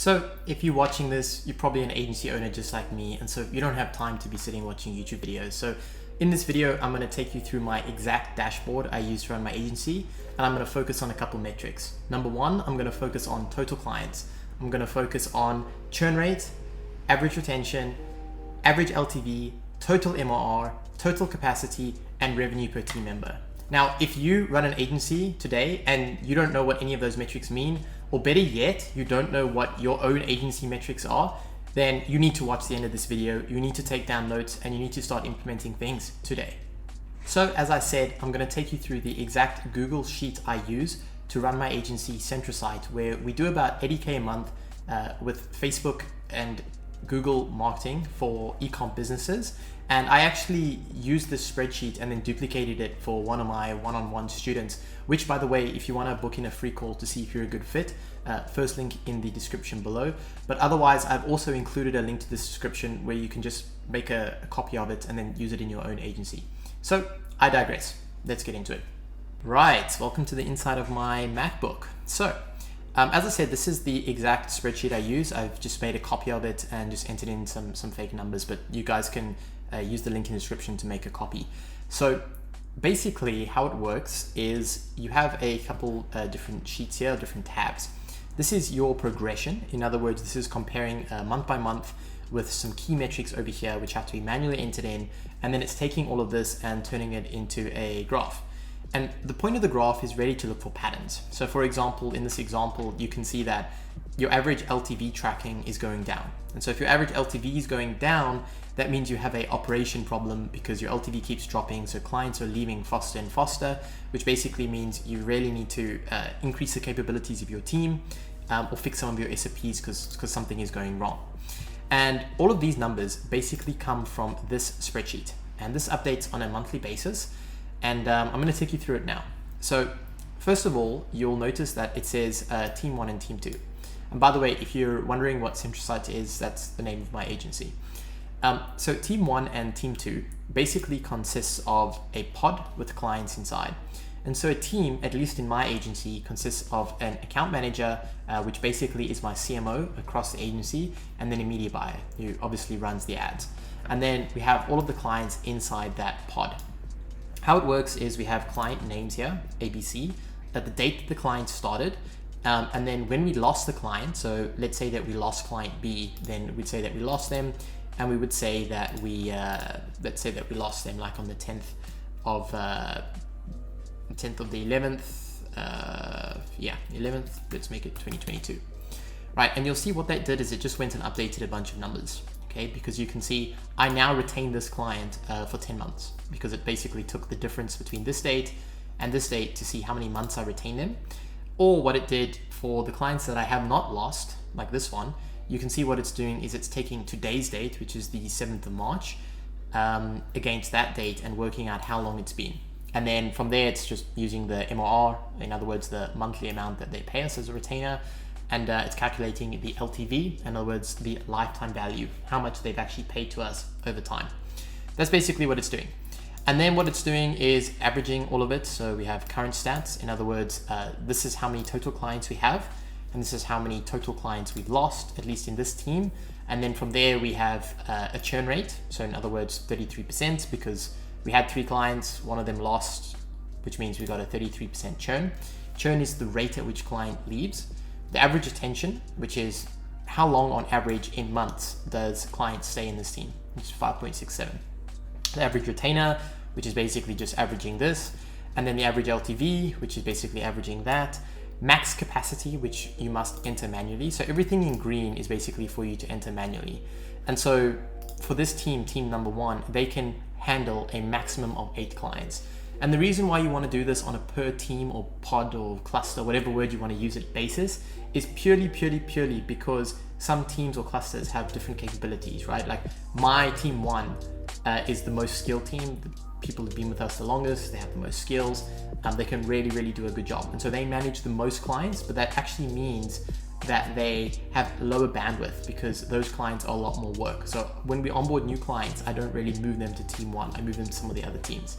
So if you're watching this, you're probably an agency owner just like me, and so you don't have time to be sitting watching YouTube videos. So in this video, I'm going to take you through my exact dashboard I use to run my agency, and I'm going to focus on a couple metrics. Number one, I'm going to focus on total clients. I'm going to focus on churn rate, average retention, average LTV, total MRR, total capacity, and revenue per team member. Now, if you run an agency today and you don't know what any of those metrics mean, or better yet, you don't know what your own agency metrics are, then you need to watch the end of this video. You need to take down notes and you need to start implementing things today. So as I said, I'm going to take you through the exact Google sheet I use to run my agency Centrasyte, where we do about 80K a month with Facebook and Google marketing for e-com businesses. And I actually used this spreadsheet and then duplicated it for one of my one-on-one students, which, by the way, if you want to book in a free call to see if you're a good fit, first link in the description below. But otherwise, I've also included a link to this description where you can just make a copy of it and then use it in your own agency. So I digress. Let's get into it. Right, welcome to the inside of my MacBook. So as I said, this is the exact spreadsheet I use. I've just made a copy of it and just entered in some fake numbers, but you guys can use the link in the description to make a copy. So basically how it works is you have a couple different sheets here, different tabs. This is your progression. In other words, this is comparing month by month with some key metrics over here, which have to be manually entered in. And then it's taking all of this and turning it into a graph. And the point of the graph is really to look for patterns. So for example, in this example, you can see that your average LTV tracking is going down. And so if your average LTV is going down, that means you have a operation problem because your LTV keeps dropping. So clients are leaving faster and faster, which basically means you really need to increase the capabilities of your team or fix some of your SOPs because something is going wrong. And all of these numbers basically come from this spreadsheet. And this updates on a monthly basis. And I'm going to take you through it now. So first of all, you'll notice that it says Team 1 and Team 2. And by the way, if you're wondering what Centrasyte is, that's the name of my agency. So Team 1 and Team 2 basically consists of a pod with clients inside. And so a team, at least in my agency, consists of an account manager, which basically is my CMO across the agency, and then a media buyer who obviously runs the ads. And then we have all of the clients inside that pod. How it works is we have client names here, ABC, at the date the client started, and then when we lost the client, so let's say that we lost client B, then we'd say that we lost them, and we would say that we, let's say that we lost them like on the 10th of the 11th, 11th, let's make it 2022. Right, and you'll see what that did is it just went and updated a bunch of numbers. Okay, because you can see I now retain this client for 10 months because it basically took the difference between this date and this date to see how many months I retain them. Or what it did for the clients that I have not lost, like this one, you can see what it's doing is it's taking today's date, which is the 7th of March, against that date and working out how long it's been. And then from there, it's just using the MRR, in other words, the monthly amount that they pay us as a retainer. And it's calculating the LTV, in other words, the lifetime value, how much they've actually paid to us over time. That's basically what it's doing. And then what it's doing is averaging all of it. So we have current stats. In other words, this is how many total clients we have. And this is how many total clients we've lost, at least in this team. And then from there, we have a churn rate. So in other words, 33%, because we had 3 clients, one of them lost, which means we got a 33% churn. Churn is the rate at which client leaves. The average retention, which is how long on average in months does clients stay in this team, which is 5.67. The average retainer, which is basically just averaging this, and then the average LTV, which is basically averaging that. Max capacity, which you must enter manually. So everything in green is basically for you to enter manually. And so for this team, team number 1, they can handle a maximum of 8 clients. And the reason why you want to do this on a per team or pod or cluster, whatever word you want to use it, basis, is purely because some teams or clusters have different capabilities, right? Like my team 1 is the most skilled team. The people who've been with us the longest, they have the most skills. They can really do a good job. And so they manage the most clients, but that actually means that they have lower bandwidth because those clients are a lot more work. So when we onboard new clients, I don't really move them to team 1. I move them to some of the other teams.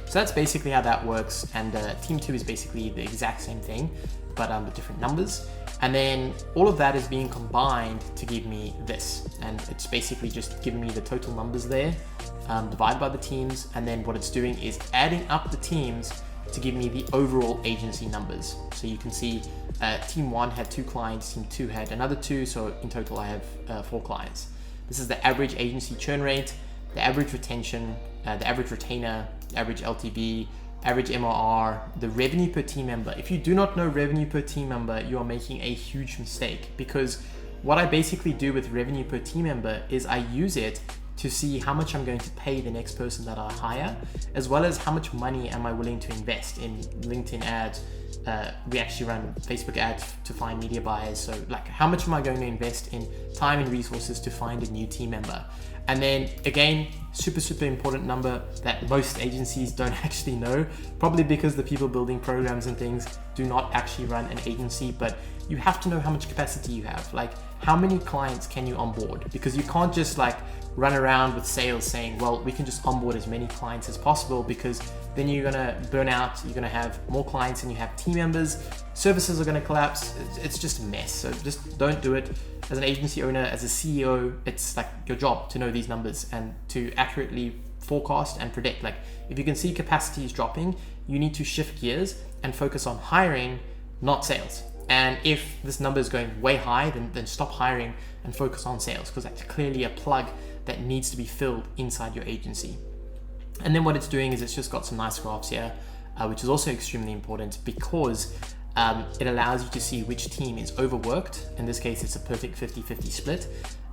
So that's basically how that works. And team 2 is basically the exact same thing, but with different numbers. And then all of that is being combined to give me this. And it's basically just giving me the total numbers there, divided by the teams. And then what it's doing is adding up the teams to give me the overall agency numbers. So you can see team 1 had 2 clients, team 2 had another 2. So in total, I have 4 clients. This is the average agency churn rate, the average retention, the average retainer, the average LTV, average MRR, the revenue per team member. If you do not know revenue per team member, you are making a huge mistake, because what I basically do with revenue per team member is I use it to see how much I'm going to pay the next person that I hire, as well as how much money am I willing to invest in LinkedIn ads. We actually run Facebook ads to find media buyers. So like, how much am I going to invest in time and resources to find a new team member? And then again, super important number that most agencies don't actually know, probably because the people building programs and things do not actually run an agency, but you have to know how much capacity you have. Like, how many clients can you onboard? Because you can't just like run around with sales saying, well, we can just onboard as many clients as possible, because then you're gonna burn out, you're gonna have more clients than you have team members, services are gonna collapse, it's just a mess. So just don't do it. As an agency owner, as a CEO, it's like your job to know these numbers and to accurately forecast and predict. Like, if you can see capacity is dropping, you need to shift gears and focus on hiring, not sales. And if this number is going way high, then stop hiring and focus on sales, because that's clearly a plug that needs to be filled inside your agency. And then what it's doing is it's just got some nice graphs here, which is also extremely important, because it allows you to see which team is overworked. In this case, it's a perfect 50-50 split.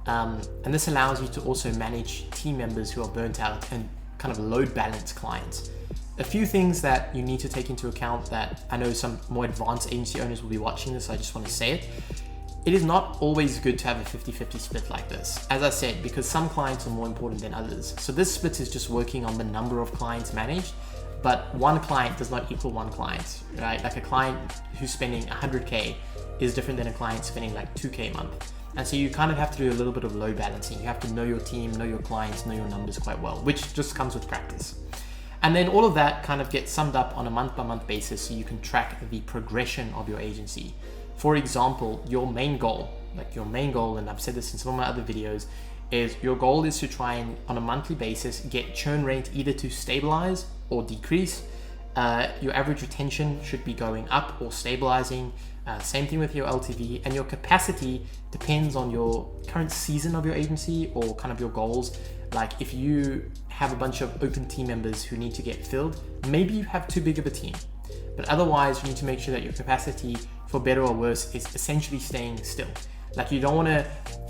And this allows you to also manage team members who are burnt out and kind of load balance clients. A few things that you need to take into account that I know some more advanced agency owners will be watching this, so I just want to say it. It is not always good to have a 50-50 split like this, as I said, because some clients are more important than others. So this split is just working on the number of clients managed, but one client does not equal one client, right? Like, a client who's spending 100K is different than a client spending like 2K a month. And so you kind of have to do a little bit of load balancing. You have to know your team, know your clients, know your numbers quite well, which just comes with practice. And then all of that kind of gets summed up on a month-by-month basis, so you can track the progression of your agency. For example, your main goal, and I've said this in some of my other videos, is your goal is to try and, on a monthly basis, get churn rate either to stabilize or decrease. Your average retention should be going up or stabilizing. Same thing with your LTV, and your capacity depends on your current season of your agency or kind of your goals. Like, if you have a bunch of open team members who need to get filled, maybe you have too big of a team. But otherwise, you need to make sure that your capacity, for better or worse, is essentially staying still. Like, you don't want to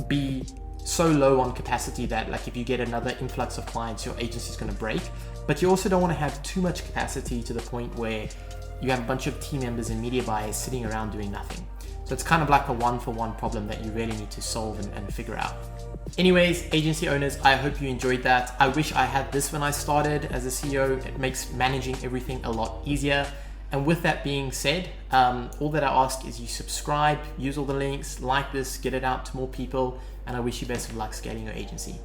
be so low on capacity that, like, if you get another influx of clients, your agency is going to break. But you also don't want to have too much capacity to the point where you have a bunch of team members and media buyers sitting around doing nothing. So it's kind of like a one-for-one problem that you really need to solve and figure out. Anyways, agency owners, I hope you enjoyed that. I wish I had this when I started as a CEO. It makes managing everything a lot easier. And with that being said, all that I ask is you subscribe, use all the links, like this, get it out to more people, and I wish you best of luck scaling your agency.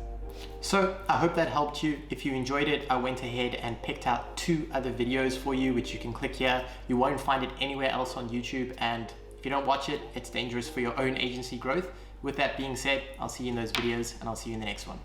So I hope that helped you. If you enjoyed it, I went ahead and picked out 2 other videos for you, which you can click here. You won't find it anywhere else on YouTube, and if you don't watch it, it's dangerous for your own agency growth. With that being said, I'll see you in those videos, and I'll see you in the next one.